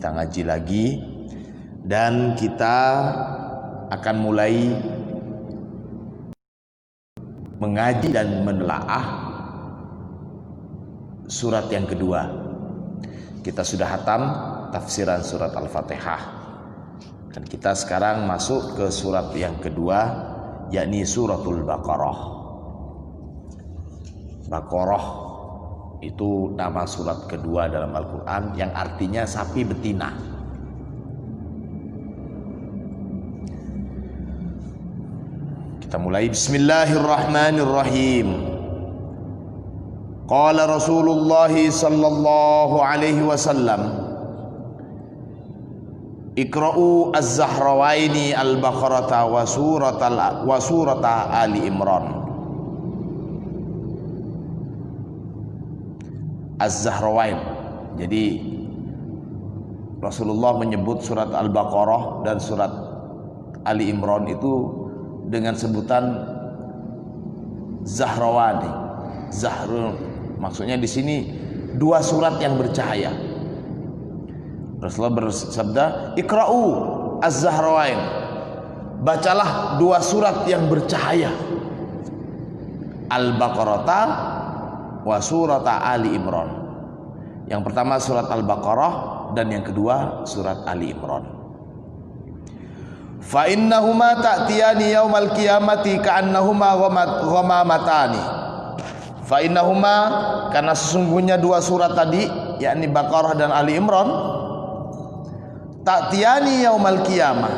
kita ngaji lagi, dan kita akan mulai mengaji dan menelaah surat yang kedua. Kita sudah hatam tafsiran surat Al-Fatihah, dan kita sekarang masuk ke surat yang kedua, yakni suratul Baqarah. Baqarah itu nama surat kedua dalam Al-Quran yang artinya sapi betina. Kita mulai. Bismillahirrahmanirrahim. Qala Rasulullah sallallahu alaihi wasallam, Iqra'u az-Zahrawaini al-Baqarata wa surata Ali Imran. Az-Zahrawain. Jadi Rasulullah menyebut surat Al-Baqarah dan surat Ali Imran itu dengan sebutan Zahrawani. Zahrul, maksudnya di sini dua surat yang bercahaya. Rasulullah bersabda, Iqra'u az-Zahrawain, bacalah dua surat yang bercahaya, Al-Baqarata wa surata Ali Imran. Yang pertama surat Al-Baqarah dan yang kedua surat Ali Imran. Fa innahuma ta'tiyani yaumal qiyamati ka'annahuma ghamamatani. Fa innahuma, karena sesungguhnya dua surat tadi, yakni Baqarah dan Ali Imran, ta'tiyani yaumal qiyamah,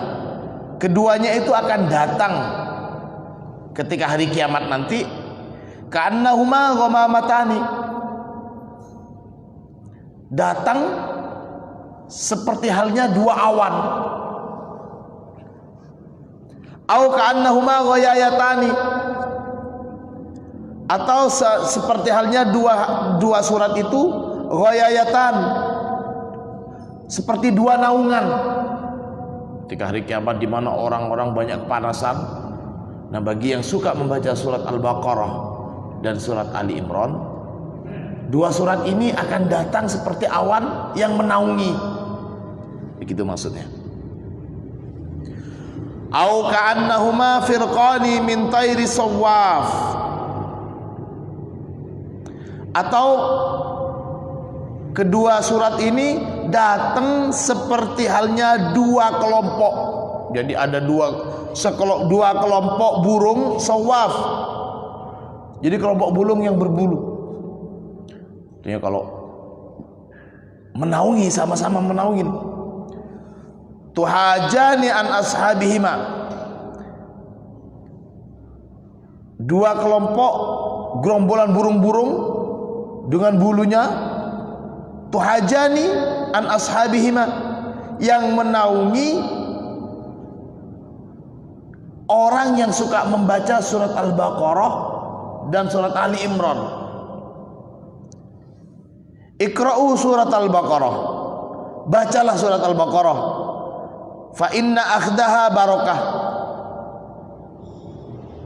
keduanya itu akan datang ketika hari kiamat nanti, ka'annahuma ghamamatani, datang seperti halnya dua awan, au ka'annahuma ghayayatani, atau seperti halnya dua surat itu ghayayatan, seperti dua naungan. Ketika hari kiamat di mana orang-orang banyak kepanasan, nah bagi yang suka membaca surat Al-Baqarah dan surat Ali Imran, dua surat ini akan datang seperti awan yang menaungi. Begitu maksudnya. Au ka'annahuma firqani min tayri sawaf, atau kedua surat ini datang seperti halnya dua kelompok. Jadi ada dua kelompok burung sawaf. Jadi kelompok burung yang berbulu. Artinya kalau menaungi, sama-sama menaungin. Tuhajani an ashabihima, dua kelompok gerombolan burung-burung dengan bulunya, tuhajani an ashabihima, yang menaungi orang yang suka membaca surat Al-Baqarah dan surat Ali Imran. Iqra'u surat Al-Baqarah, bacalah surat Al-Baqarah, fa inna akhdaha barakah,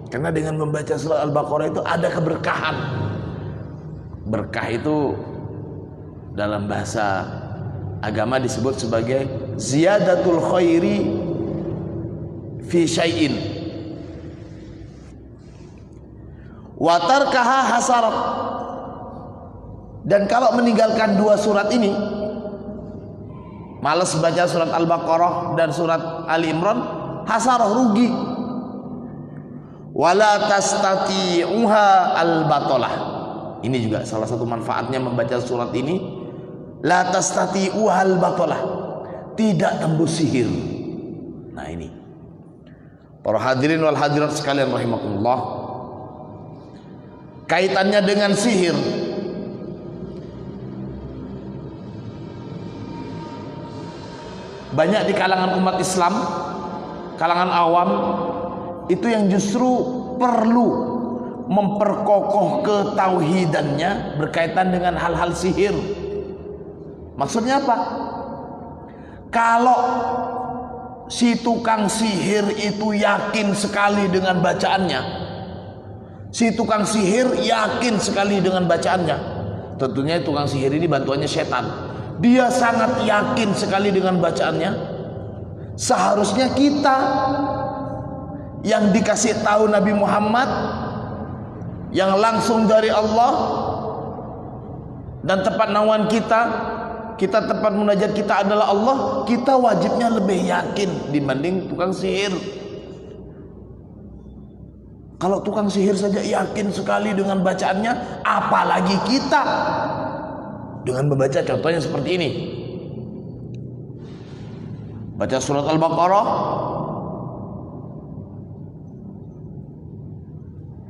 karena dengan membaca surat Al-Baqarah itu ada keberkahan. Berkah itu dalam bahasa agama disebut sebagai ziyadatul khairi fi syai'in wa tarkaha hasarat. Dan kalau meninggalkan dua surat ini, malas baca surat Al-Baqarah dan surat Ali Imran, hasarah, rugi. Wala tastati'uha al-batalah. Ini juga salah satu manfaatnya membaca surat ini. La tastati'uha al-batalah, tidak tembus sihir. Nah ini, para hadirin wal hadirat sekalian rahimakumullah, kaitannya dengan sihir. Banyak di kalangan umat Islam, kalangan awam, itu yang justru perlu memperkokoh ketauhidannya berkaitan dengan hal-hal sihir. Maksudnya apa? Kalau si tukang sihir itu yakin sekali dengan bacaannya, si tukang sihir yakin sekali dengan bacaannya, tentunya tukang sihir ini bantuannya setan. dia sangat yakin sekali dengan bacaannya. Seharusnya kita yang dikasih tahu Nabi Muhammad, yang langsung dari Allah, dan tempat naungan kita tempat munajat kita adalah Allah, kita wajibnya lebih yakin dibanding tukang sihir. Kalau tukang sihir saja yakin sekali dengan bacaannya, apalagi kita dengan membaca contohnya seperti ini. Baca surat Al-Baqarah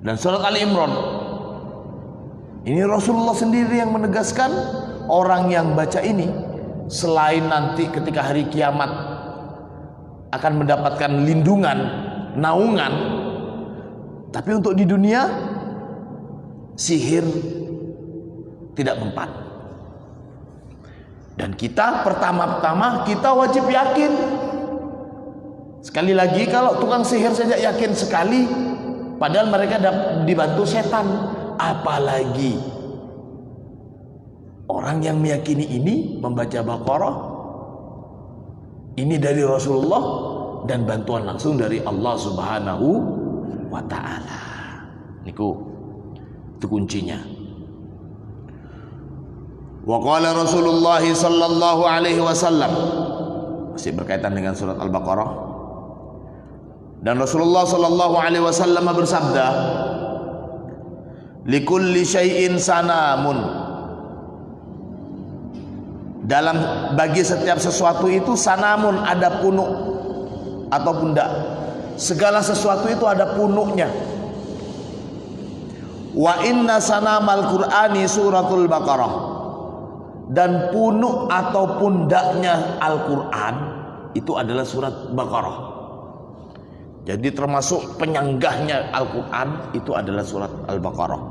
dan surat Ali Imran. Ini Rasulullah sendiri yang menegaskan, orang yang baca ini selain nanti ketika hari kiamat akan mendapatkan lindungan, naungan, tapi untuk di dunia sihir tidak mempan. Dan kita pertama-tama kita wajib yakin. Sekali lagi, kalau tukang sihir saja yakin sekali, padahal mereka dibantu setan, apalagi orang yang meyakini ini membaca Baqarah ini dari Rasulullah dan bantuan langsung dari Allah Subhanahu wa ta'ala. Niku itu kuncinya. Wa qala Rasulullah sallallahu alaihi wasallam, masih berkaitan dengan surat Al-Baqarah, dan Rasulullah sallallahu alaihi wasallam bersabda, likulli syai'in sanamun, dalam bagi setiap sesuatu itu sanamun, ada punuk atau pundak. Segala sesuatu itu ada punuknya. Wa inna sanamal Qur'ani suratul Baqarah, dan punuk atau pundaknya Al-Quran itu adalah surat Baqarah. Jadi termasuk penyanggahnya Al-Quran itu adalah surat Al-Baqarah.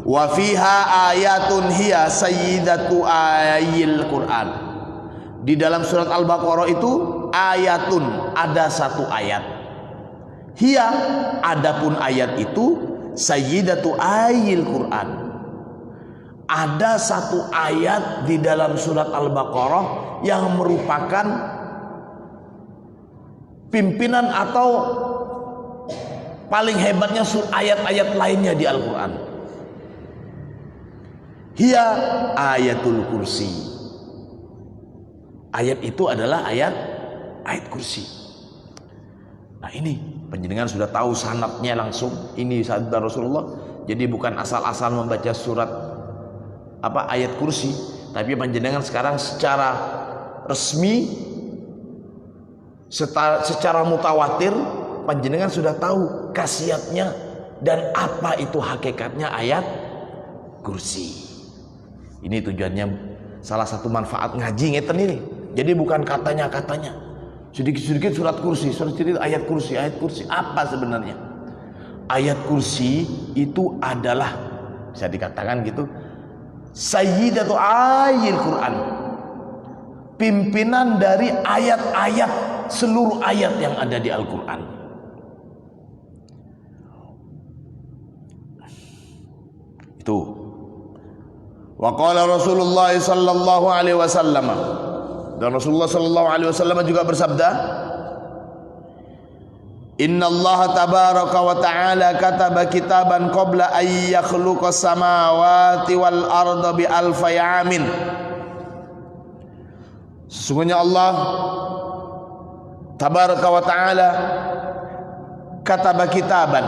Wa fiha ayatun hiya sayyidatu ayil Quran. Di dalam surat Al-Baqarah itu ayatun, ada satu ayat. Hiya, adapun ayat itu sayyidatu ayil Quran. Ada satu ayat di dalam surat Al-Baqarah yang merupakan pimpinan atau paling hebatnya ayat-ayat lainnya di Al-Quran. Hiya ayatul kursi. Ayat itu adalah ayat kursi. Nah ini panjenengan sudah tahu sanadnya langsung, ini sabda Rasulullah. Jadi bukan asal-asal membaca surat ayat kursi, tapi panjenengan sekarang secara resmi, secara mutawatir, panjenengan sudah tahu khasiatnya dan apa itu hakikatnya ayat kursi. Ini tujuannya, salah satu manfaat ngaji ngeten ini. Jadi bukan katanya-katanya, sedikit-sedikit surat kursi, sedikit ayat kursi apa sebenarnya? Ayat kursi itu adalah, bisa dikatakan gitu, sayyidatu ayil Quran, pimpinan dari ayat-ayat, seluruh ayat yang ada di Al-Quran. Itu. Wa qala Rasulullah sallallahu alaihi wasallam, dan Rasulullah sallallahu alaihi wasallam juga bersabda, Inna Allah tabaraka wa ta'ala kataba kitaban qabla ay yakhluqa samawati wal arda bi alfi amin. Sesungguhnya Allah tabaraka wa ta'ala kataba kitaban,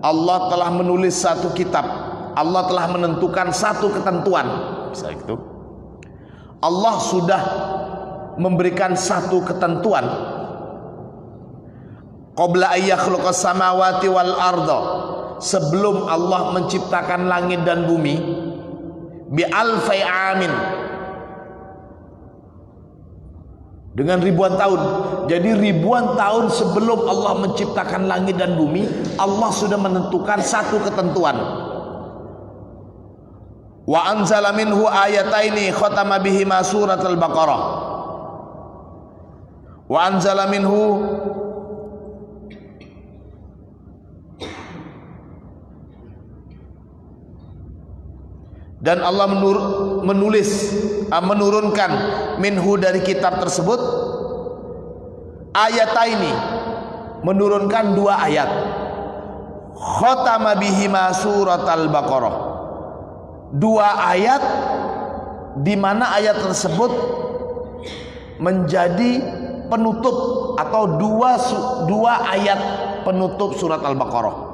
Allah telah menulis satu kitab, Allah telah menentukan satu ketentuan. Bisa gitu. Allah sudah memberikan satu ketentuan. Qabla ayyakhluqas samawati wal arda, sebelum Allah menciptakan langit dan bumi, bi alfi amin, dengan ribuan tahun. Jadi ribuan tahun sebelum Allah menciptakan langit dan bumi, Allah sudah menentukan satu ketentuan. Wa anzala minhu ayataini khatama bihima surat Al-Baqarah. Wa anzala minhu, Dan Allah menurunkan minhu dari kitab tersebut ayataini, menurunkan 2 ayat. Khatama bihima surat al-Baqarah, 2 ayat di mana ayat tersebut menjadi penutup atau 2 ayat penutup surat Al-Baqarah.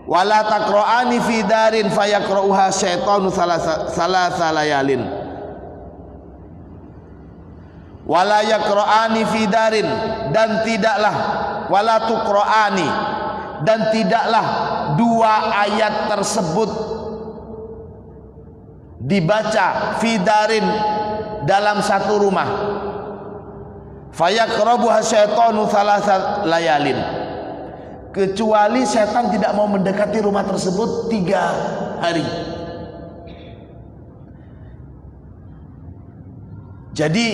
Wala taqra'ani fi darin fayaqra'uha syaitanu salasa layalin. Wala yaqra'ani fi darin, dan tidaklah, wala tuqra'ani, dan tidaklah 2 ayat tersebut dibaca fi darin, dalam satu rumah. Fayaqrabuha syaitanu salasa layalin, kecuali setan tidak mau mendekati rumah tersebut 3 hari. Jadi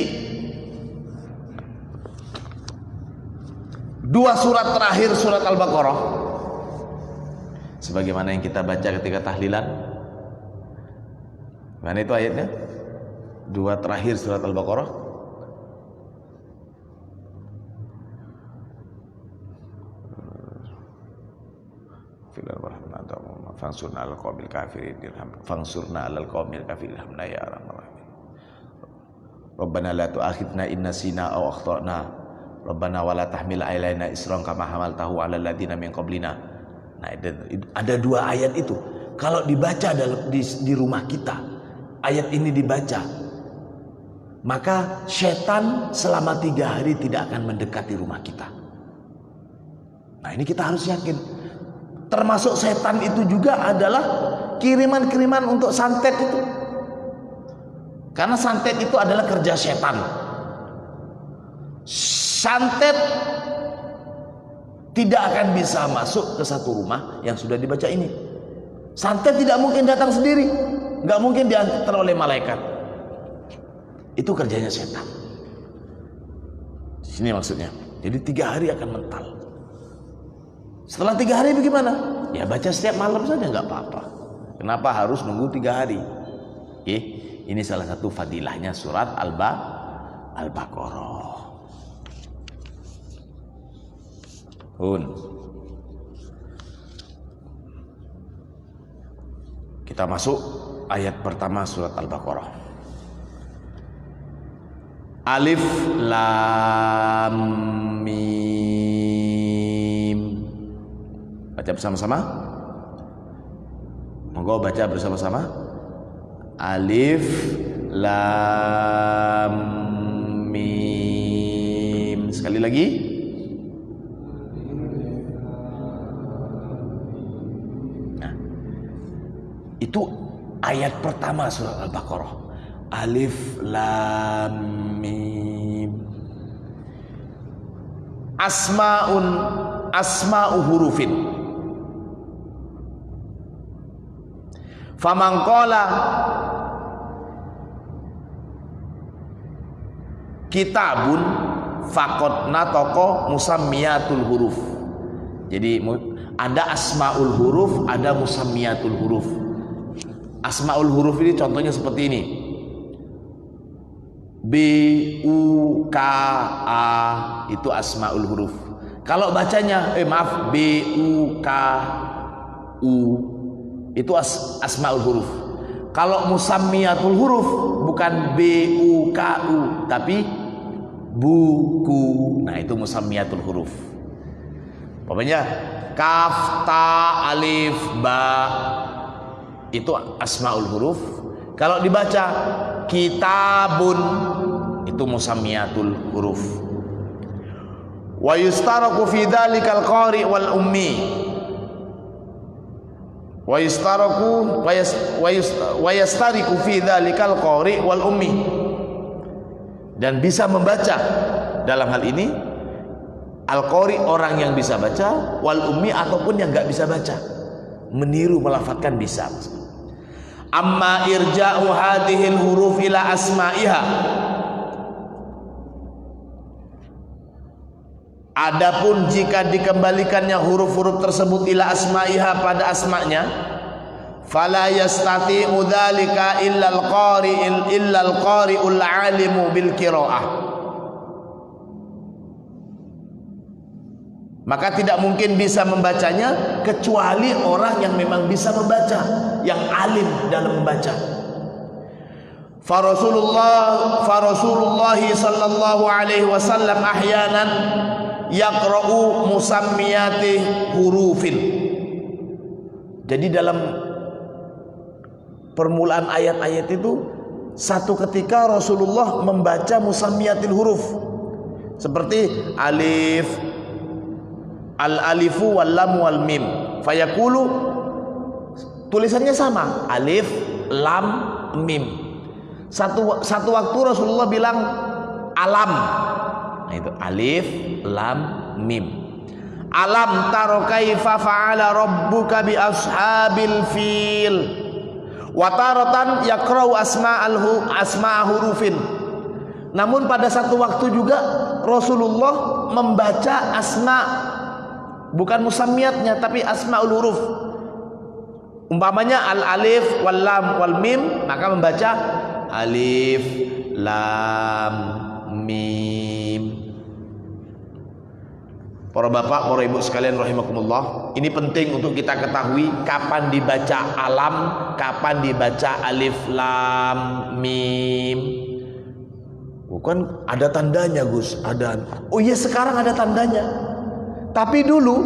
2 surat terakhir surat Al-Baqarah, sebagaimana yang kita baca ketika tahlilan. Mana itu ayatnya? 2 terakhir surat Al-Baqarah. Fangsurna alal qaumil kafirin fangsurna alal qaumil kafirin ya arhamar rahimin. Rabbana la tu'akhidna in nasina aw akhtana Rabbana wala tahmil alaina isran kama hamaltahu 'alal ladzina min qablina. Nah, ada 2 ayat itu. Kalau dibaca di rumah kita, ayat ini dibaca, maka setan selama 3 hari tidak akan mendekati rumah kita. Nah, ini kita harus yakin. Termasuk setan itu juga adalah kiriman-kiriman untuk santet itu. Karena santet itu adalah kerja setan. Santet tidak akan bisa masuk ke satu rumah yang sudah dibaca ini. Santet tidak mungkin datang sendiri, nggak mungkin diantar oleh malaikat. Itu kerjanya setan. Di sini maksudnya. Jadi 3 hari akan mental. Setelah 3 hari bagaimana? Ya baca setiap malam saja nggak apa-apa. Kenapa harus nunggu 3 hari? Oke, ini salah satu fadilahnya surat Al-Baqarah. Kita masuk ayat pertama surat Al-Baqarah. Alif Lam Mim. Baca bersama-sama. Monggo baca bersama-sama. Alif Lam Mim. Sekali lagi. Nah, itu ayat pertama surat Al-Baqarah. Alif Lam Mim. Asma'u hurufin. Faman qala kitabun faqad nataqa musammiyatul huruf. Jadi ada asmaul huruf, ada musammiyatul huruf. Asmaul huruf ini contohnya seperti ini. B, U, K, A itu asmaul huruf. Kalau bacanya B, U, K, U itu asmaul huruf. Kalau musammiyatul huruf bukan B, U, K, U tapi buku. Nah, itu musammiyatul huruf. Pokoknya kaf, ta, alif, ba itu asmaul huruf. Kalau dibaca kitabun itu musammiyatul huruf. Wa yustaraku fi dzalikal qari wal ummi. Wa yastariku fi dzalikal qari wal ummi. Dan bisa membaca dalam hal ini al-qari orang yang bisa baca, wal ummi ataupun yang enggak bisa baca. Meniru melafadzkan bisa. Amma irja'u hadhil huruf ila asma'iha. Adapun jika dikembalikannya huruf-huruf tersebut ila asma'iha pada asma'nya, fala yastati'u dzalika illa al-qari'ul 'alimu bil qiraah. Maka tidak mungkin bisa membacanya kecuali orang yang memang bisa membaca, yang alim dalam membaca. Rasulullah sallallahu alaihi wasallam ahyanan yaqra'u musammiyati hurufin. Jadi dalam permulaan ayat-ayat itu satu ketika Rasulullah membaca musammiyatil huruf seperti alif, al-alifu wal lam wal mim. Fayaqulu, tulisannya sama, alif, lam, mim. Satu waktu Rasulullah bilang alam. Nah, itu alif, lam, mim. Alam taro kaifa fa'ala rabbuka bi ashabil fil. Wa taratan yaqra'u asma'a hurufin. Namun pada satu waktu juga Rasulullah membaca asma, bukan musammiyatnya tapi asmaul huruf. Umpamanya al-alif wal lam wal mim, maka membaca alif lam mim. Para bapak, para ibu sekalian rahimakumullah, ini penting untuk kita ketahui kapan dibaca alam, kapan dibaca alif lam mim. Bukan ada tandanya, Gus, ada. Oh iya, sekarang ada tandanya. Tapi dulu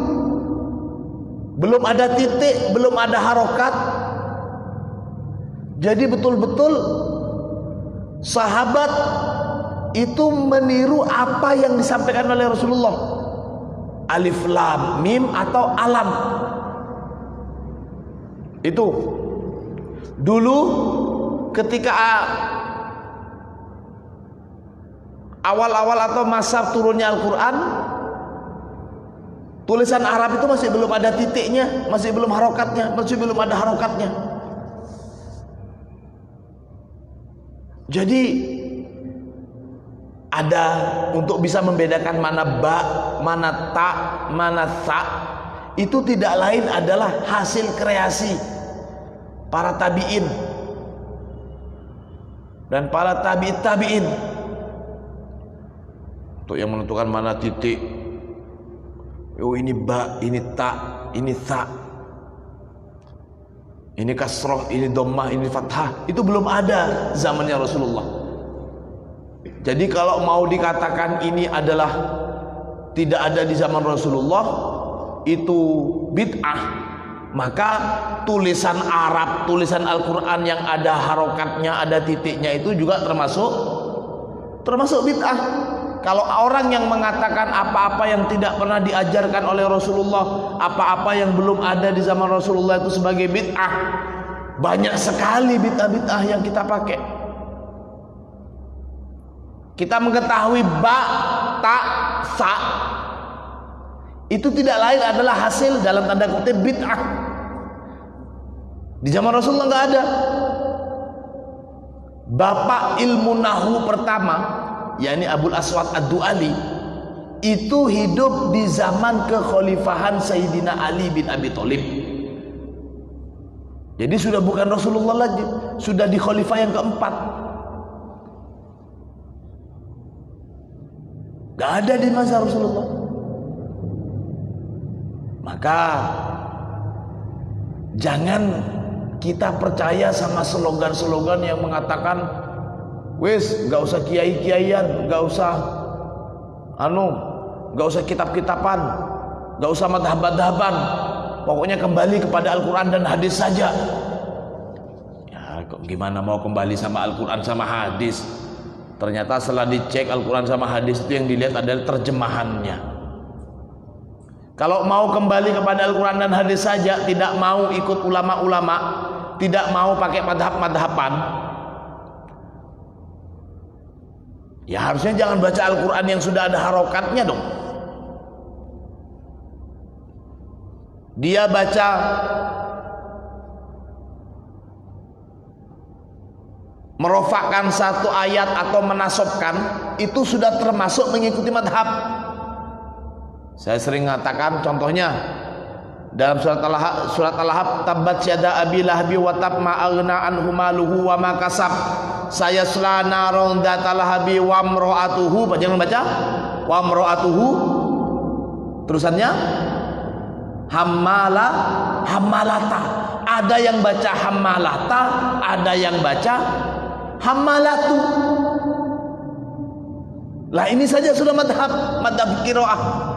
belum ada titik, belum ada harokat. Jadi betul-betul sahabat itu meniru apa yang disampaikan oleh Rasulullah, alif lam mim atau alam. Itu dulu ketika awal-awal atau masa turunnya Al-Quran, tulisan Arab itu masih belum ada titiknya, masih belum harokatnya, masih belum ada harokatnya. Jadi ada untuk bisa membedakan mana ba, mana ta, mana sa, itu tidak lain adalah hasil kreasi para tabi'in dan para tabi'in. Untuk yang menentukan mana titik, oh ini ba, ini ta, ini sa, ini kasroh, ini dhammah, ini fathah, itu belum ada zamannya Rasulullah. Jadi kalau mau dikatakan ini adalah tidak ada di zaman Rasulullah, itu bid'ah. Maka tulisan Arab, tulisan Al-Quran yang ada harokatnya, ada titiknya, itu juga termasuk bid'ah. Kalau orang yang mengatakan apa-apa yang tidak pernah diajarkan oleh Rasulullah, apa-apa yang belum ada di zaman Rasulullah itu sebagai bid'ah, banyak sekali bid'ah-bid'ah yang kita pakai. Kita mengetahui ba, ta, sa, itu tidak lain adalah hasil dalam tanda kutip bid'ah. Di zaman Rasulullah nggak ada. Bapak ilmu nahwu pertama, yakni Abul Aswad Ad-Du'ali, itu hidup di zaman kekhalifahan Sayyidina Ali bin Abi Thalib. Jadi sudah bukan Rasulullah lagi, sudah di khalifah yang keempat. Gak ada di masa Rasulullah. Maka jangan kita percaya sama slogan-slogan yang mengatakan, wis gak usah kiai-kiaian, gak usah gak usah kitab-kitaban, gak usah madhab-madhaban, pokoknya kembali kepada Al-Quran dan hadis saja. Ya kok gimana mau kembali sama Al-Quran sama hadis? Ternyata setelah dicek Al-Quran sama hadis itu yang dilihat adalah terjemahannya. Kalau mau kembali kepada Al-Quran dan hadis saja, tidak mau ikut ulama-ulama, tidak mau pakai madhab-madhaban, ya harusnya jangan baca Al-Quran yang sudah ada harokatnya dong. Dia baca merofakkan satu ayat atau menasobkan, itu sudah termasuk mengikuti madhab. Saya sering mengatakan contohnya, Dalam surat Al-Lahab, tabbat yada abi lahabi wa tab ma aghna anhu maluhu wa ma kasab sayasla naron dzatal lahabi wa imra'atuhu. Jangan baca wa imra'atuhu, terusannya hammalata. Ada yang baca hammalata, ada yang baca hammalatu. Lah ini saja sudah madhab qiraah.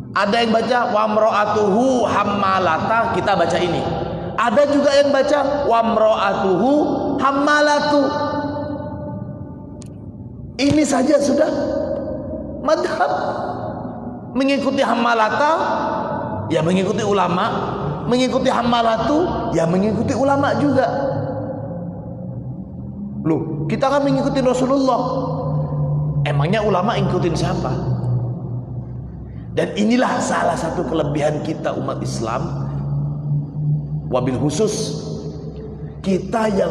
Ada yang baca wa imra'atuhu hammalata, kita baca ini. Ada juga yang baca wa imra'atuhu hammalatu. Ini saja sudah madhab. Mengikuti hammalata ya mengikuti ulama, mengikuti hammalatu ya mengikuti ulama juga. Loh, kita kan mengikuti Rasulullah. Emangnya ulama ngikutin siapa? Dan inilah salah satu kelebihan kita umat Islam, wabil khusus kita yang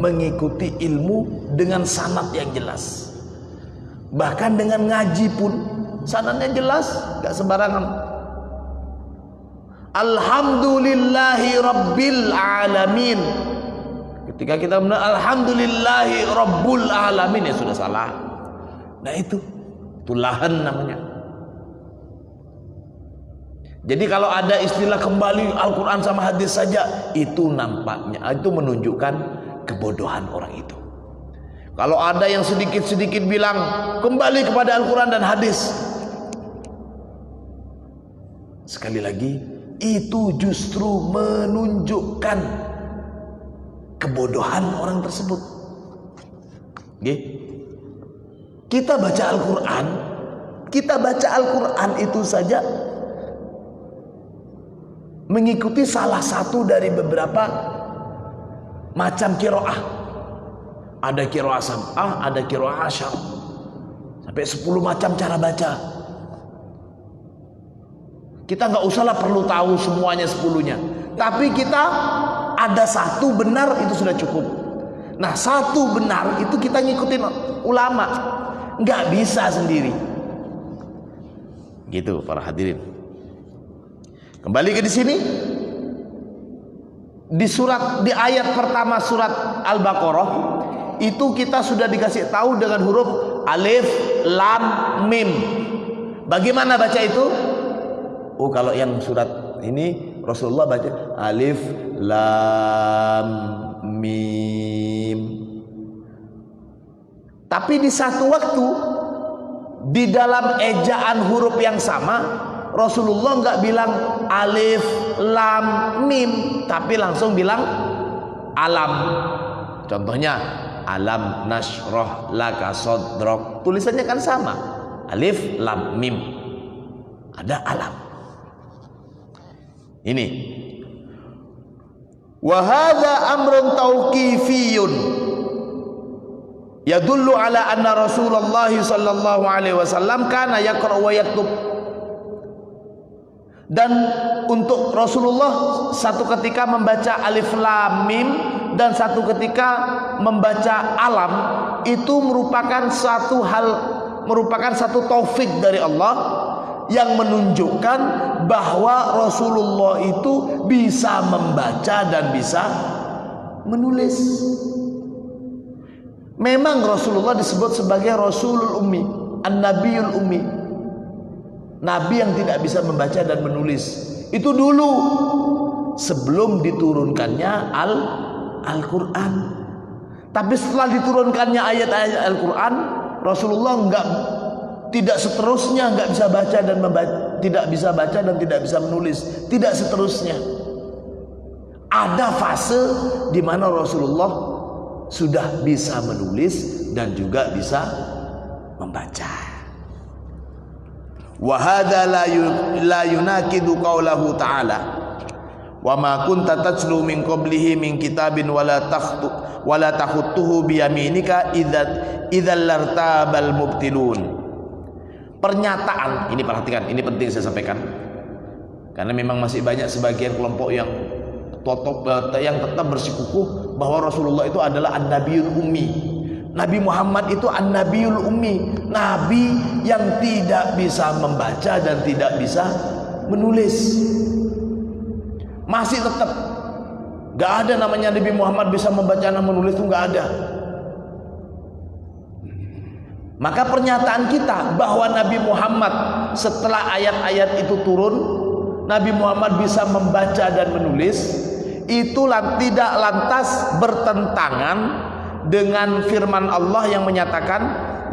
mengikuti ilmu dengan sanad yang jelas. Bahkan dengan ngaji pun sanadnya jelas, gak sembarangan. Alhamdulillahi Rabbil Alamin. Ketika kita benar Alhamdulillahi Rabbul Alamin, ya sudah salah. Nah itu lahan namanya. Jadi kalau ada istilah kembali Al-Quran sama hadis saja, itu nampaknya, itu menunjukkan kebodohan orang itu. Kalau ada yang sedikit-sedikit bilang kembali kepada Al-Quran dan hadis, sekali lagi, itu justru menunjukkan kebodohan orang tersebut. Kita baca Al-Quran itu saja mengikuti salah satu dari beberapa macam qiraah. Ada qiraah sab'ah, ada qiraah asyar, sampai 10 macam cara baca. Kita nggak usahlah perlu tahu semuanya 10-nya, tapi kita ada satu benar itu sudah cukup. Nah, satu benar itu kita ngikutin ulama, nggak bisa sendiri. Gitu para hadirin. Kembali ke di sini, di ayat pertama surat Al-Baqarah itu kita sudah dikasih tahu dengan huruf alif lam mim. Bagaimana baca itu? Oh, kalau yang surat ini Rasulullah baca alif lam mim. Tapi di satu waktu di dalam ejaan huruf yang sama, Rasulullah nggak bilang alif lam mim, tapi langsung bilang alam. Contohnya alam nashrah laka sadrak, tulisannya kan sama, alif lam mim, ada alam. Ini wa hadza amrun tauqifiyun yadullu ala anna Rasulullah sallallahu alaihi wasallam kana yaqra wa yaktub. Dan untuk Rasulullah satu ketika membaca alif lam mim dan satu ketika membaca alam, itu merupakan satu taufik dari Allah yang menunjukkan bahwa Rasulullah itu bisa membaca dan bisa menulis. Memang Rasulullah disebut sebagai Rasulul Ummi, An-Nabiyul Ummi, Nabi yang tidak bisa membaca dan menulis. Itu dulu sebelum diturunkannya Al-Quran. Tapi setelah diturunkannya ayat-ayat Al-Quran, Rasulullah tidak seterusnya nggak bisa baca dan tidak bisa baca dan tidak bisa menulis. Tidak seterusnya. Ada fase di mana Rasulullah sudah bisa menulis dan juga bisa membaca. Wa hadza la yunakidu qaulahu ta'ala wa ma kunta tatlu min qablihi min kitabin wala takhutuhu bi yaminika idzal lartabal mubtilun. Pernyataan ini, perhatikan, ini penting saya sampaikan karena memang masih banyak sebagian kelompok yang tetap bersikukuh bahwa Rasulullah itu adalah An-Nabiyul Ummi. Nabi Muhammad itu An-Nabiyul Ummi, Nabi yang tidak bisa membaca dan tidak bisa menulis. Masih tetap gak ada namanya Nabi Muhammad bisa membaca dan menulis, itu gak ada. Maka pernyataan kita bahwa Nabi Muhammad setelah ayat-ayat itu turun, Nabi Muhammad bisa membaca dan menulis, itu tidak lantas bertentangan dengan firman Allah yang menyatakan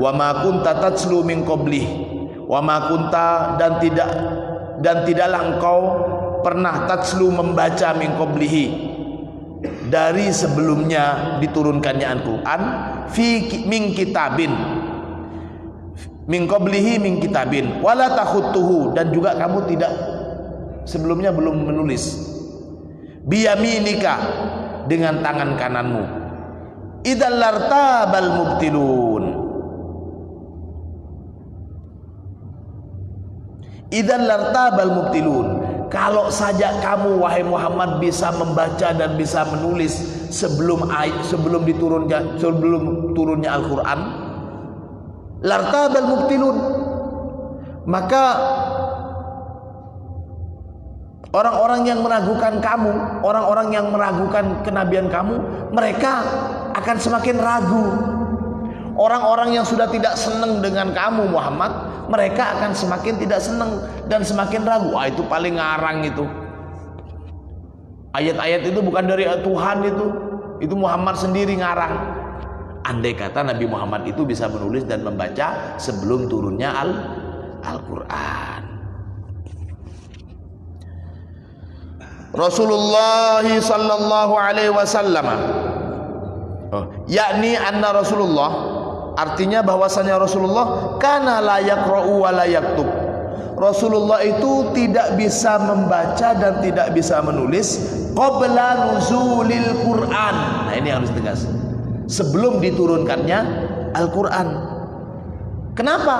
wa ma kunta tatslu min qablih, wa ma kunta, dan tidaklah engkau pernah tatslu membaca min qablihi, dari sebelumnya diturunkannya Al-Qur'an, min kitabin, min qablihi min kitabin wala takhutuhu, dan juga kamu tidak sebelumnya belum menulis, biyaminika, dengan tangan kananmu, idzal lartabal mubtilun, idzal lartabal mubtilun, kalau saja kamu wahai Muhammad bisa membaca dan bisa menulis sebelum turunnya Al-Qur'an, lartabal mubtilun, maka orang-orang yang meragukan kamu, orang-orang yang meragukan kenabian kamu, mereka akan semakin ragu. Orang-orang yang sudah tidak senang dengan kamu Muhammad, mereka akan semakin tidak senang dan semakin ragu. Wah, itu paling ngarang itu. Ayat-ayat itu bukan dari Tuhan, itu Muhammad sendiri ngarang. Andai kata Nabi Muhammad itu bisa menulis dan membaca sebelum turunnya Al-Qur'an. Rasulullah sallallahu alaihi wasallam, yakni anna Rasulullah, artinya bahwasanya Rasulullah kana la yaqra'u wa la yaktub. Rasulullah itu tidak bisa membaca dan tidak bisa menulis qabla nuzulil Quran. Nah, ini harus tegas. Sebelum diturunkannya Al-Qur'an. Kenapa?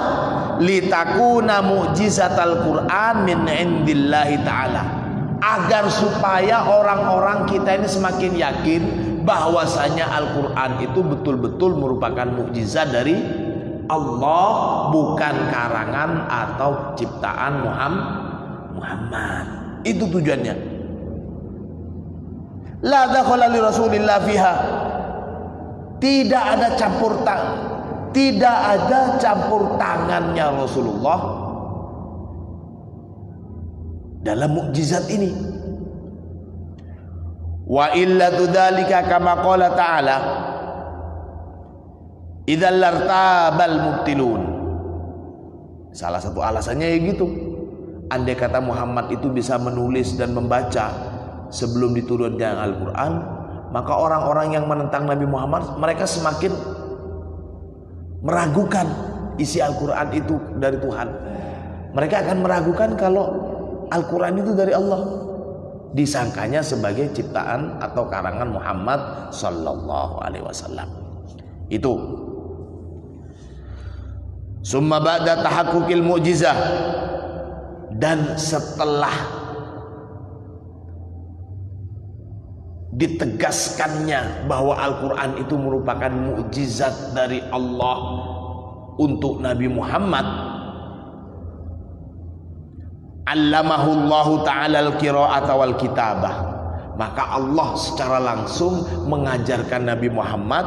Litakuna mu'jizatal Qur'an min indillahi ta'ala. Agar supaya orang-orang kita ini semakin yakin bahwasanya Al-Quran itu betul-betul merupakan mukjizat dari Allah, bukan karangan atau ciptaan Muhammad. Itu tujuannya. La dakhala li Rasulillah fiha. Tidak ada campur tangannya Rasulullah dalam mukjizat ini. Wa illatu dzalika kama qala ta'ala idzal lartabal mubtilun. Salah satu alasannya ya gitu. Andai kata Muhammad itu bisa menulis dan membaca sebelum diturunkan Al-Qur'an, maka orang-orang yang menentang Nabi Muhammad, mereka semakin meragukan isi Al-Qur'an itu dari Tuhan. Mereka akan meragukan kalau Al-Quran itu dari Allah, disangkanya sebagai ciptaan atau karangan Muhammad sallallahu alaihi wasallam. Itu. Summa ba'da tahakkukil mu'jizah, dan setelah ditegaskannya bahwa Al-Quran itu merupakan mukjizat dari Allah untuk Nabi Muhammad, allamahullahu ta'ala al-qira'ata wal kitabah, maka Allah secara langsung mengajarkan Nabi Muhammad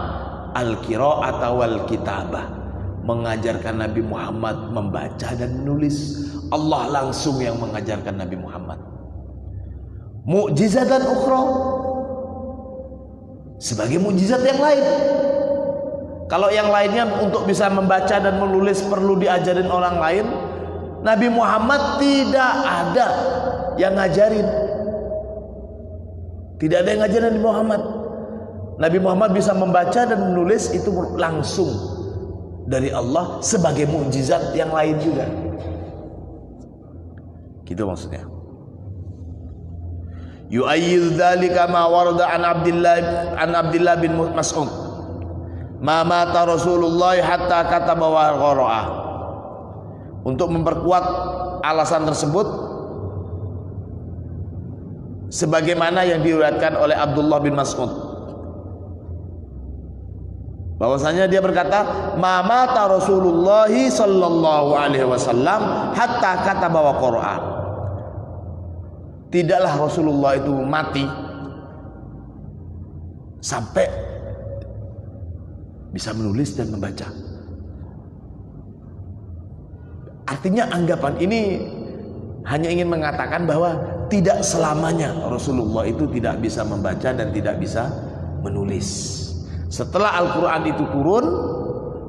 al-qira'ata wal kitabah, mengajarkan Nabi Muhammad membaca dan menulis. Allah langsung yang mengajarkan Nabi Muhammad. Mukjizat dan ukhra, sebagai mukjizat yang lain. Kalau yang lainnya untuk bisa membaca dan menulis perlu diajarin orang lain, Nabi Muhammad tidak ada yang ngajarin. Tidak ada yang ngajarin Nabi Muhammad. Nabi Muhammad bisa membaca dan menulis itu langsung dari Allah sebagai mukjizat yang lain juga. Gitu maksudnya. Yu'ayyid dzalika ma warada an Abdullah bin Mas'ud. Ma mata Rasulullah hatta kataba wa qara'ah. Untuk memperkuat alasan tersebut, sebagaimana yang diriwayatkan oleh Abdullah bin Mas'ud, bahwasanya dia berkata, ma mata Rasulullah sallallahu alaihi wasallam hatta kataba wa qara'a. tidaklah Rasulullah itu mati sampai bisa menulis dan membaca. Artinya anggapan ini hanya ingin mengatakan bahwa tidak selamanya Rasulullah itu tidak bisa membaca dan tidak bisa menulis. Setelah Al-Quran itu turun,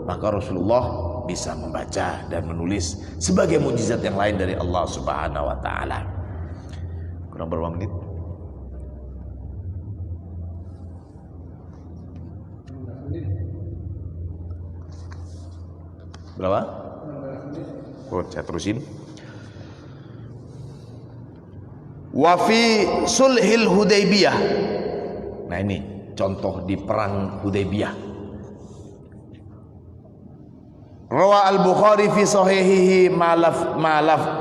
maka Rasulullah bisa membaca dan menulis sebagai mukjizat yang lain dari Allah Subhanahu wa taala. Kurang berapa menit? Berapa? Oh, saya terusin. Wa fi sulhil Hudaybiyah. Nah, ini contoh di perang Hudaybiyah. Rawa al-Bukhari fi sahihihi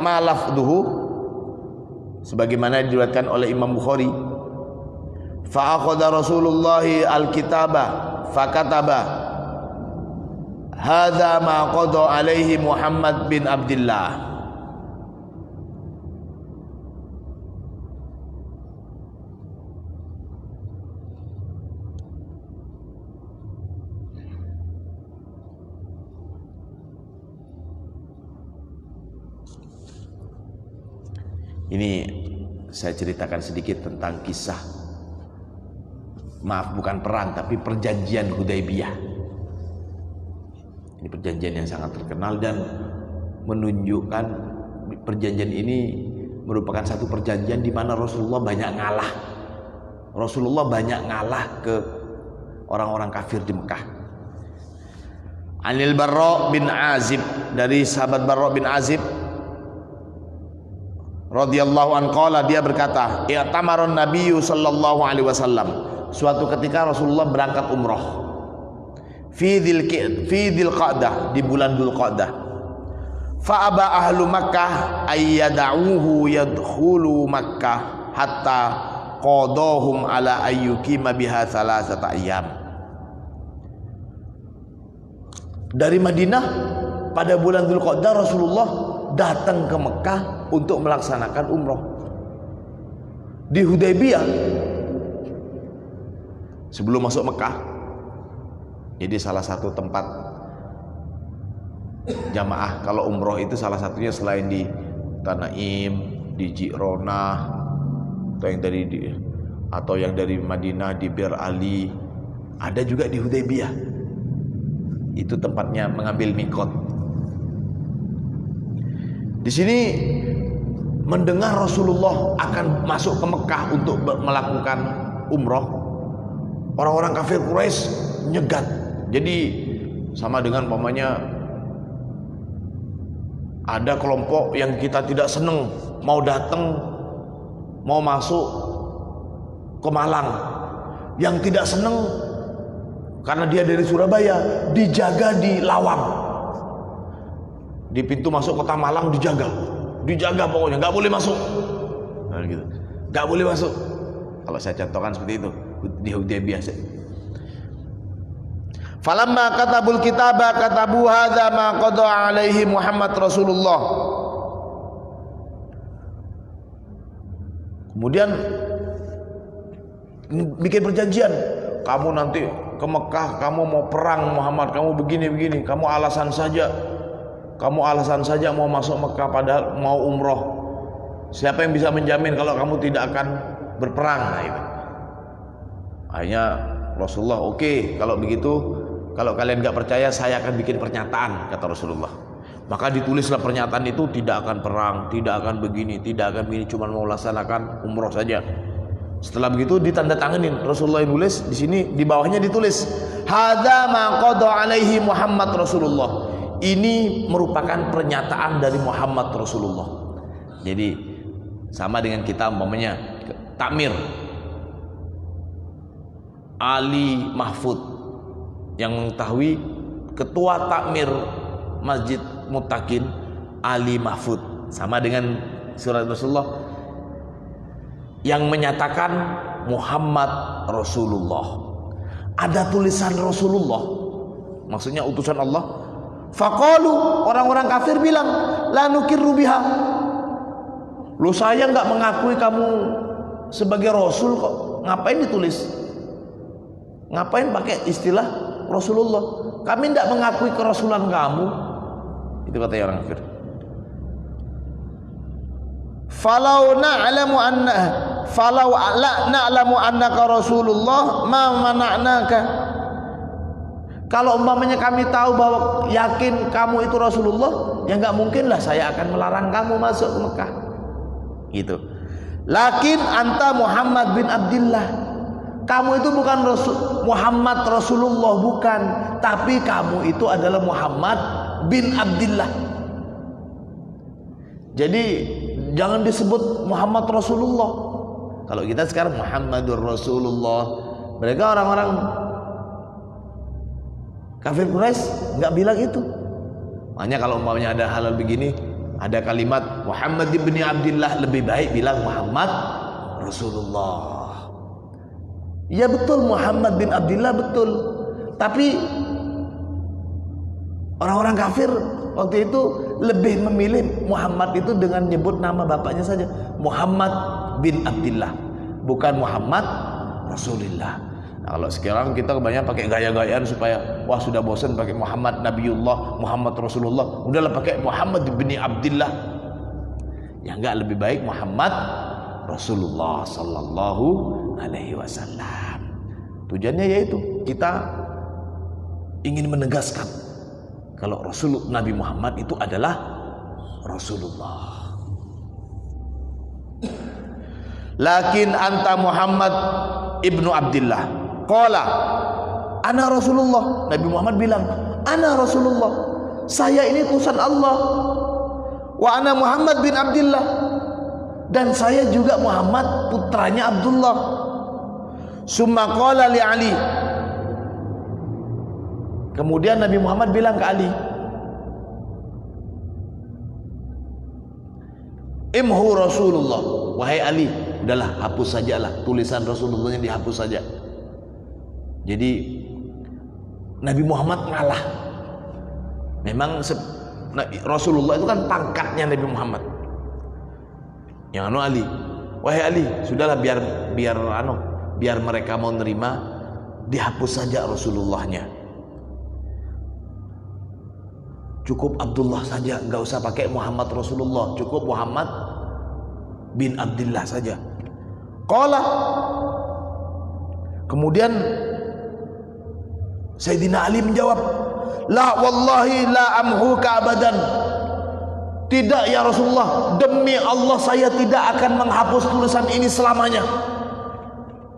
malafduhu, sebagaimana diriwayatkan oleh Imam Bukhari. Fa akhadha Rasulullah al-kitaba fakataba hadza ma qada alaihi Muhammad bin Abdullah. Ini saya ceritakan sedikit tentang kisah, maaf bukan perang tapi perjanjian Hudaybiyah. Ini perjanjian yang sangat terkenal dan menunjukkan perjanjian ini merupakan satu perjanjian di mana Rasulullah banyak ngalah. Rasulullah banyak ngalah ke orang-orang kafir di Mekah. Anil Barra bin Azib, dari sahabat Barra bin Azib radhiyallahu an qala, dia berkata, i'tamaron nabiyyu sallallahu alaihi wasallam, suatu ketika Rasulullah berangkat umrah fi dzil qa'dah, di bulan Dzulqa'dah. Fa aba ahlu Makkah ayyad'uhu yadkhulu Makkah hatta qadahum ala ayyukima biha salasata ayyam. Dari Madinah pada bulan Dzulqa'dah Rasulullah datang ke Mekah untuk melaksanakan umroh. Di Hudaybiyah sebelum masuk Mekah, jadi salah satu tempat jamaah kalau umroh itu salah satunya selain di Tanaim, di Ji'ronah, atau yang dari Madinah di Bir Ali, ada juga di Hudaybiyah. Itu tempatnya mengambil mikot. Di sini mendengar Rasulullah akan masuk ke Mekah untuk melakukan umroh, orang-orang kafir Quraisy nyegat. Jadi sama dengan umpamanya ada kelompok yang kita tidak senang mau datang, mau masuk ke Malang, yang tidak senang karena dia dari Surabaya dijaga di Lawang. Di pintu masuk kota Malang dijaga pokoknya, nggak boleh masuk. Nah, gitu, nggak boleh masuk. Kalau saya contohkan seperti itu di Hudaybiyah. Falamma katabul kitaba katabu hadza ma qada alaihi Muhammad Rasulullah. Kemudian bikin perjanjian, kamu nanti ke Mekah, kamu mau perang Muhammad, kamu begini, kamu alasan saja mau masuk Mekah padahal mau umroh. Siapa yang bisa menjamin kalau kamu tidak akan berperang? Nah, itu. Akhirnya Rasulullah, oke, kalau begitu, kalau kalian gak percaya saya akan bikin pernyataan, kata Rasulullah. Maka ditulislah pernyataan itu, tidak akan perang, tidak akan begini, cuma mau laksanakan umroh saja. Setelah begitu ditandatanganin, Rasulullah yang nulis di sini, di bawahnya ditulis hadza ma qada alaihi Muhammad Rasulullah. Ini merupakan pernyataan dari Muhammad Rasulullah. Jadi sama dengan kita umpamanya takmir Ali Mahfud, yang mengetahui ketua takmir Masjid Muttaqin Ali Mahfud, sama dengan surat Rasulullah yang menyatakan Muhammad Rasulullah. Ada tulisan Rasulullah, maksudnya utusan Allah. Faqalu, orang-orang kafir bilang, la nukirru biha, Lu saya nggak mengakui kamu sebagai Rasul kok. Ngapain ditulis? Ngapain pakai istilah Rasulullah? Kami tidak mengakui kerasulan kamu. Itu kata orang kafir. Falau na'lamu annaka Rasulullah ma mana'naka. Kalau umpamanya kami tahu bahwa yakin kamu itu Rasulullah, ya nggak mungkin lah saya akan melarang kamu masuk ke Mekah. Gitu. Lakin anta Muhammad bin Abdullah. Kamu itu bukan Muhammad Rasulullah, bukan, tapi kamu itu adalah Muhammad bin Abdullah. Jadi jangan disebut Muhammad Rasulullah. Kalau kita sekarang Muhammadur Rasulullah, mereka orang-orang kafir Quraisy nggak bilang itu. Makanya kalau umpamanya ada hal begini, ada kalimat Muhammad bin Abdullah, lebih baik bilang Muhammad Rasulullah. Ya betul, Muhammad bin Abdullah betul. Tapi orang-orang kafir waktu itu lebih memilih Muhammad itu dengan nyebut nama bapaknya saja, Muhammad bin Abdullah, bukan Muhammad Rasulullah. Nah, kalau sekarang kita kebanyakan pakai gaya-gayaan supaya wah sudah bosan pakai Muhammad Nabiullah, Muhammad Rasulullah, udahlah pakai Muhammad bin Abdullah. Ya enggak, lebih baik Muhammad Rasulullah sallallahu alaihi wasallam. Tujuannya yaitu kita ingin menegaskan kalau Rasul Nabi Muhammad itu adalah Rasulullah. Lakin anta Muhammad ibnu Abdullah. Qala ana Rasulullah. Nabi Muhammad bilang, ana Rasulullah. Saya ini utusan Allah. Wa ana Muhammad bin Abdullah. Dan saya juga Muhammad putranya Abdullah. Summa qala li Ali. Kemudian Nabi Muhammad bilang ke Ali, imhu Rasulullah. Wahai Ali, udahlah hapus sajalah tulisan Rasulullahnya, dihapus saja. Jadi Nabi Muhammad ngalah. Memang Rasulullah itu kan pangkatnya Nabi Muhammad. Yang Ali, wahai Ali, sudahlah biar mereka mau nerima, dihapus saja Rasulullahnya. Cukup Abdullah saja, nggak usah pakai Muhammad Rasulullah, cukup Muhammad bin Abdullah saja. Qala. Kemudian Sayyidina Ali menjawab, la wallahi la amhuka abadan. Tidak ya Rasulullah, demi Allah saya tidak akan menghapus tulisan ini selamanya.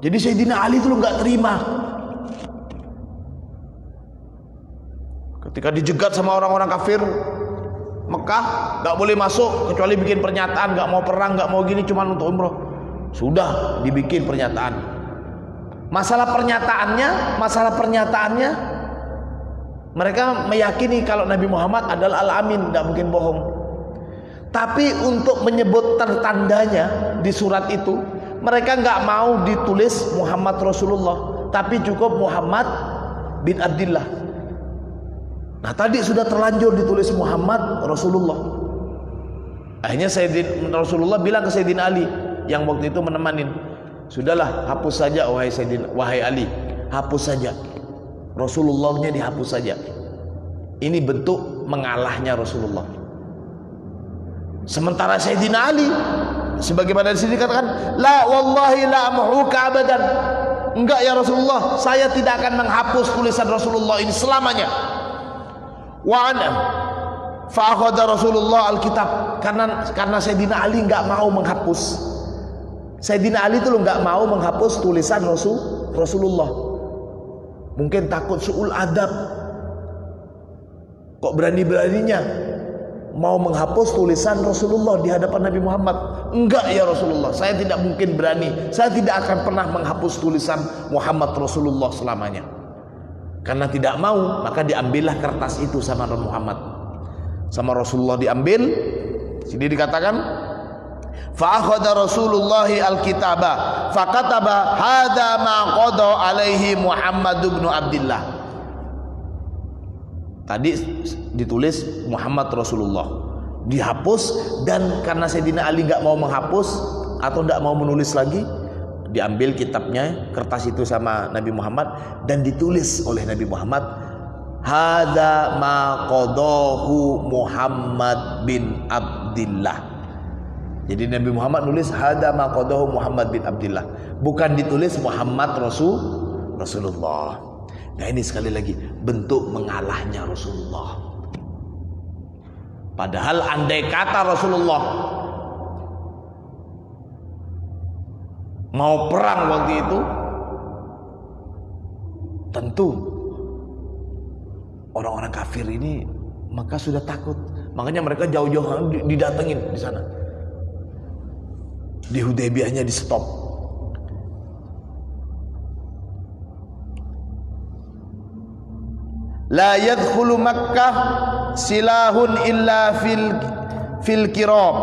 Jadi Sayyidina Ali itu nggak terima. Ketika dijegat sama orang-orang kafir Mekah, nggak boleh masuk kecuali bikin pernyataan, nggak mau perang, nggak mau gini, cuma untuk umroh. Sudah dibikin pernyataan. Masalah pernyataannya, mereka meyakini kalau Nabi Muhammad adalah Al-Amin, nggak mungkin bohong. Tapi untuk menyebut tandanya di surat itu, mereka nggak mau ditulis Muhammad Rasulullah, tapi cukup Muhammad bin Abdullah. Nah tadi sudah terlanjur ditulis Muhammad Rasulullah. Akhirnya Sayyidina Rasulullah bilang ke Sayyidina Ali yang waktu itu menemanin, sudahlah hapus saja wahai Ali, hapus saja Rasulullahnya, dihapus saja. Ini bentuk mengalahnya Rasulullah. Sementara Sayyidina Ali, sebagaimana di sini dikatakan, la wallahi la amhuka abadan. Enggak ya Rasulullah, saya tidak akan menghapus tulisan Rasulullah ini selamanya. Wa ana fa akhadha Rasulullah alkitab, karena Sayyidina Ali enggak mau menghapus. Sayyidina Ali itu enggak mau menghapus tulisan Rasulullah. Mungkin takut su'ul adab. Kok berani-beraninya mau menghapus tulisan Rasulullah di hadapan Nabi Muhammad. Enggak ya Rasulullah, saya tidak mungkin berani, saya tidak akan pernah menghapus tulisan Muhammad Rasulullah selamanya. Karena tidak mau, maka diambillah kertas itu sama Muhammad, sama Rasulullah diambil. Sini dikatakan, fa akhadha Rasulullah alkitaba fa kataba hadza ma qada alaihi Muhammad bin Abdullah. Tadi ditulis Muhammad Rasulullah, dihapus, dan karena Sayyidina Ali nggak mau menghapus atau nggak mau menulis lagi, diambil kitabnya, kertas itu sama Nabi Muhammad, dan ditulis oleh Nabi Muhammad, hadza ma qadahu Muhammad bin Abdillah. Jadi Nabi Muhammad nulis hadza ma qadahu Muhammad bin Abdillah, bukan ditulis Muhammad Rasulullah. Nah, ini sekali lagi bentuk mengalahnya Rasulullah. Padahal andai kata Rasulullah mau perang waktu itu, tentu orang-orang kafir ini maka sudah takut. Makanya mereka jauh-jauh didatengin di sana. Di Hudaybiyahnya di stop. La yadkhulu Makkah silahun illa fil kirab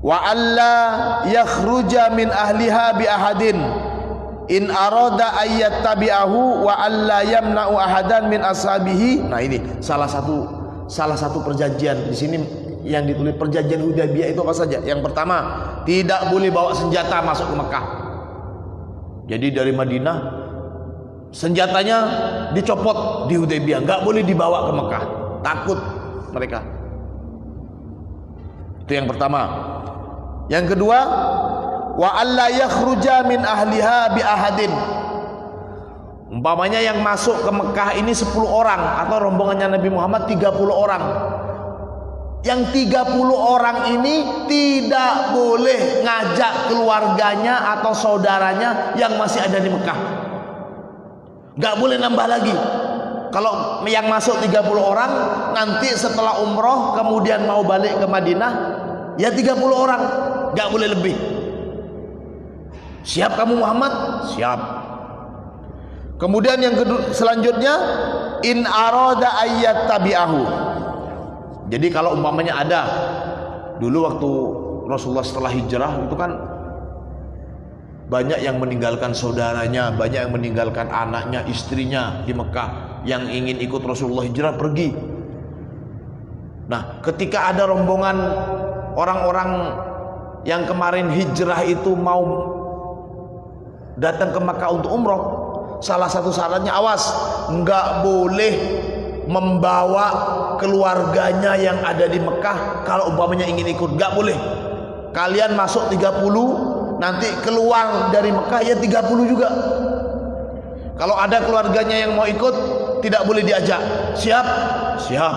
wa alla yakhruja min ahliha bi ahadin in arada ayyattabi'ahu wa alla yamna'u ahadan min ashabihi. Nah, ini salah satu perjanjian di sini yang ditulis perjanjian Hudaybiyah itu apa saja? Yang pertama, tidak boleh bawa senjata masuk ke Mekah. Jadi dari Madinah senjatanya dicopot di Hudaybiyah, nggak boleh dibawa ke Mekah, takut mereka. Itu yang pertama. Yang kedua, wa alla yakhruja min ahliha bi ahadin. Umpamanya yang masuk ke Mekah ini 10 orang atau rombongannya Nabi Muhammad 30 orang. Yang 30 orang ini tidak boleh ngajak keluarganya atau saudaranya yang masih ada di Mekah. Gak boleh nambah lagi. Kalau yang masuk 30 orang, nanti setelah umroh kemudian mau balik ke Madinah, ya 30 orang, gak boleh lebih. Siap kamu Muhammad? Siap. Kemudian yang selanjutnya, in arada ayyat tabi'ahu. Jadi kalau umpamanya ada dulu waktu Rasulullah setelah hijrah itu kan banyak yang meninggalkan saudaranya, banyak yang meninggalkan anaknya, istrinya di Mekah yang ingin ikut Rasulullah hijrah pergi. Nah, ketika ada rombongan orang-orang yang kemarin hijrah itu mau datang ke Mekah untuk umroh, salah satu syaratnya, awas, nggak boleh membawa keluarganya yang ada di Mekah kalau umpamanya ingin ikut, nggak boleh. Kalian masuk 30, nanti keluar dari Mekah ya 30 juga. Kalau ada keluarganya yang mau ikut, tidak boleh diajak. Siap? Siap.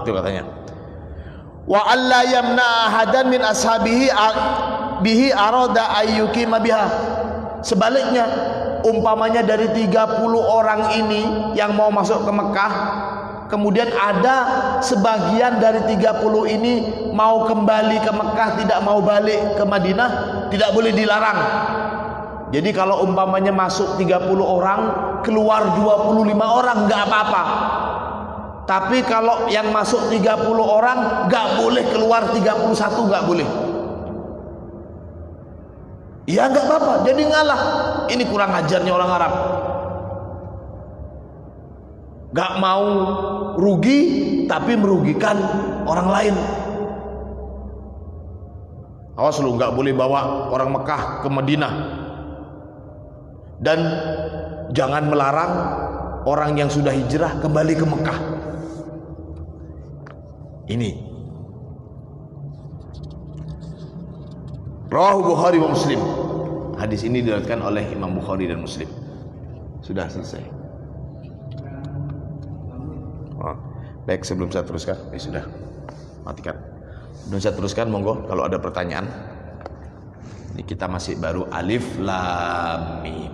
Itu katanya. Wa alla yamna ahadan min ashabihi bihi arada ayyukima biha. Sebaliknya, umpamanya dari 30 orang ini yang mau masuk ke Mekah, kemudian ada sebagian dari 30 ini mau kembali ke Mekah, tidak mau balik ke Madinah, tidak boleh dilarang. Jadi kalau umpamanya masuk 30 orang, keluar 25 orang, nggak apa-apa. Tapi kalau yang masuk 30 orang, nggak boleh keluar 31, nggak boleh. Ya nggak apa-apa, jadi ngalah. Ini kurang ajarnya orang Arab. Gak mau rugi tapi merugikan orang lain. Awas lu, gak boleh bawa orang Mekah ke Madinah. Dan jangan melarang orang yang sudah hijrah kembali ke Mekah. Ini Rawahu Bukhari wa Muslim. Hadis ini diriwayatkan oleh Imam Bukhari dan Muslim. Sudah selesai. Oh, baik, sebelum saya teruskan, sudah matikan. Sebelum saya teruskan, monggo kalau ada pertanyaan. Ini kita masih baru alif lam mim.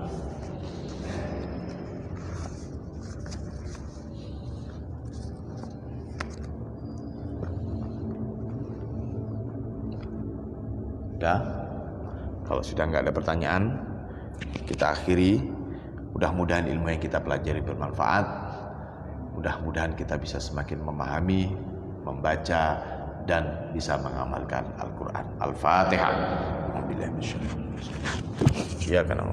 Sudah. Kalau sudah nggak ada pertanyaan, kita akhiri. Mudah-mudahan ilmu yang kita pelajari bermanfaat. Mudah-mudahan kita bisa semakin memahami, membaca, dan bisa mengamalkan Al-Quran. Al-Fatihah. Alhamdulillah. Ya, karena